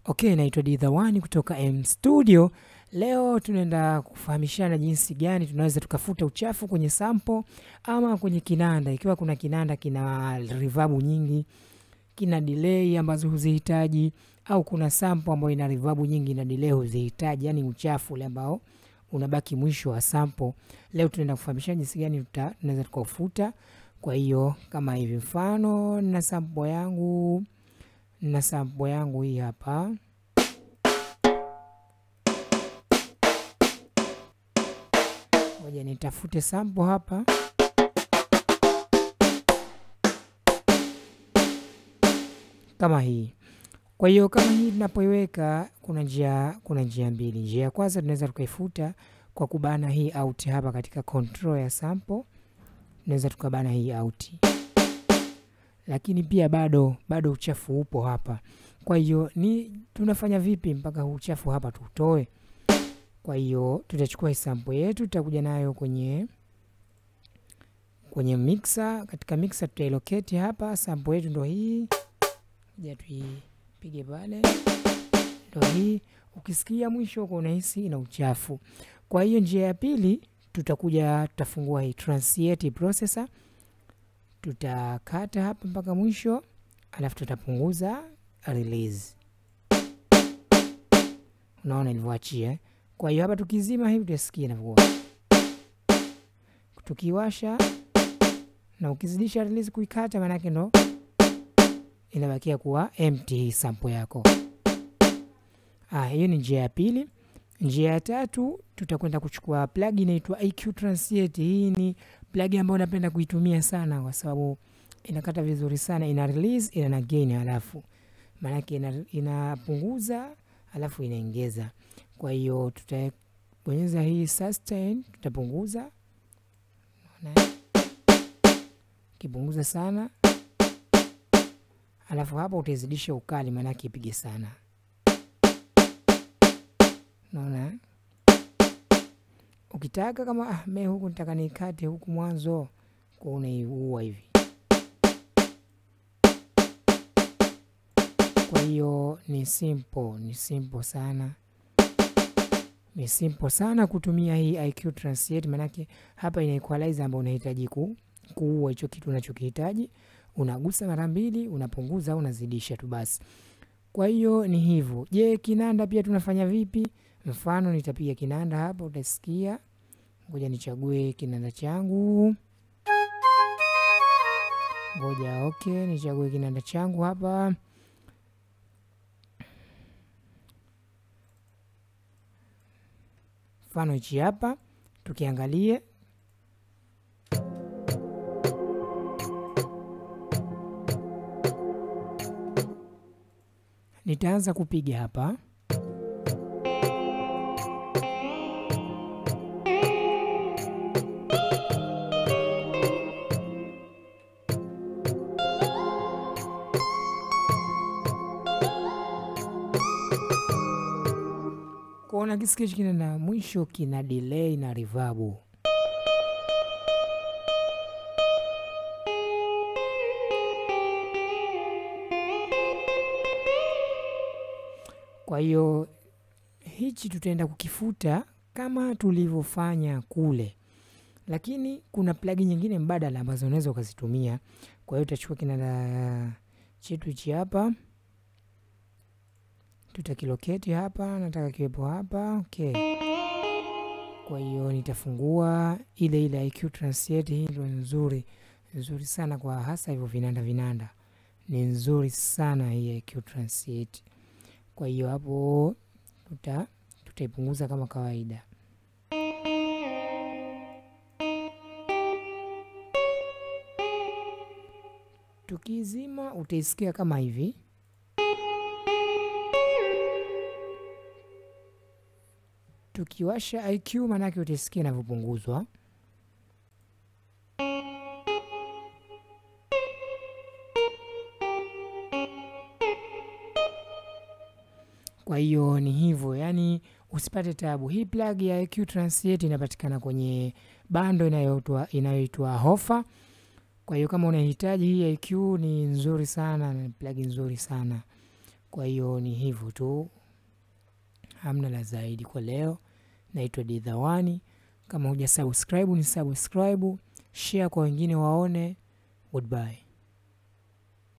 Okay, naitwa D1 kutoka M Studio. Leo tunaenda kufahamishana jinsi gani tunaweza tukafuta uchafu kwenye sample ama kwenye kinanda. Ikiwa kuna kinanda kina reverb nyingi, kina delay ambazo huzihitaji, au kuna sample ambayo ina reverb nyingi na delay huzihitaji, yani uchafu ule ambao unabaki mwisho wa sample. Leo tunaenda kufahamishana jinsi gani tunaweza tukafuta. Kwa hiyo kama hivi, mfano na sample yangu hii hapa. Ngoja nitafute sample hapa. Kama hii. Kwa hiyo kama hii tunapoiweka kuna njia mbili. Njia ya kwanza tunaweza tukaifuta kwa kubana hii out hapa katika control ya sample. Tunaweza tukabana hii out. Lakini pia bado uchafu upo hapa. Kwa hiyo tunafanya vipi mpaka uchafu hapa tutoe? Kwa hiyo tutachukua hii sample yetu, tutakuja nayo kwenye mixer. Katika mixer tutailocate hapa. Sample yetu ndo hii. Ngoja tuipige pale. Ndo hii. Ukisikia mwisho uko unahisi ina uchafu. Kwa hiyo njia ya pili tutafungua hii transient processor. Tutakata hapa mpaka mwisho, alafu tutapunguza release. Unaona ilivyoachia. Kwa hiyo hapa tukizima hivi utasikia inavyokuwa. Tukiwasha na ukizidisha release kuikata, maana yake ndo inabakia kuwa empty sample yako. Hiyo ni njia ya pili. Njia ya tatu tutakwenda kuchukua plug inaitwa IQ Transient. Hii ni plug ambayo napenda kuitumia sana kwa sababu inakata vizuri sana, ina release, ina gain, alafu maana yake inapunguza alafu inaongeza. Kwa hiyo tutabonyeza hii sustain, tutapunguza. Unaona? Kipunguza sana. Alafu hapa utazidisha ukali, maana yake ipige sana. Unaona? Ukitaka kama mimi huku nataka nikate huku mwanzo, kwa unaiua hivi. Kwa hiyo ni simple sana. Ni simple sana kutumia hii IQ Transient, manake hapa ina equalizer ambayo unahitaji kuua hicho kitu unachokihitaji. Unagusa mara mbili, unapunguza au unazidisha tu basi. Kwa hiyo ni hivyo. Je, kinanda pia tunafanya vipi? Mfano nitapiga kinanda hapa, utasikia. Ngoja nichague kinanda changu. Ngoja nichague kinanda changu hapa. Mfano hichi hapa, tukiangalie. Nitaanza kupiga hapa. Kuona kisikia kinanda mwisho kina delay na reverb. Kwa hiyo hichi tutaenda kukifuta kama tulivyofanya kule, lakini kuna plug nyingine mbadala ambazo unaweza ukazitumia. Kwa hiyo tutachukua kinanda chetu hichi hapa, tutakilocate hapa, nataka kiwepo hapa. Okay. Kwa hiyo nitafungua ile IQ Transient. Hii ndio nzuri sana kwa hasa hivyo vinanda ni nzuri sana hii IQ Transient. Kwa hiyo hapo tutaipunguza kama kawaida. Tukizima utaisikia kama hivi. Tukiwasha IQ, maana yake utasikia inavyopunguzwa. Kwa hiyo ni hivyo, yani usipate tabu. Hii plug ya IQ Transient inapatikana kwenye bando inayoitwa Hofa. Kwa hiyo kama unahitaji hii IQ, ni nzuri sana, ni plug nzuri sana. Kwa hiyo ni hivyo tu, hamna la zaidi kwa leo. Naitwa Didhawani. Kama huja subscribe ni subscribe, share kwa wengine waone. Goodbye.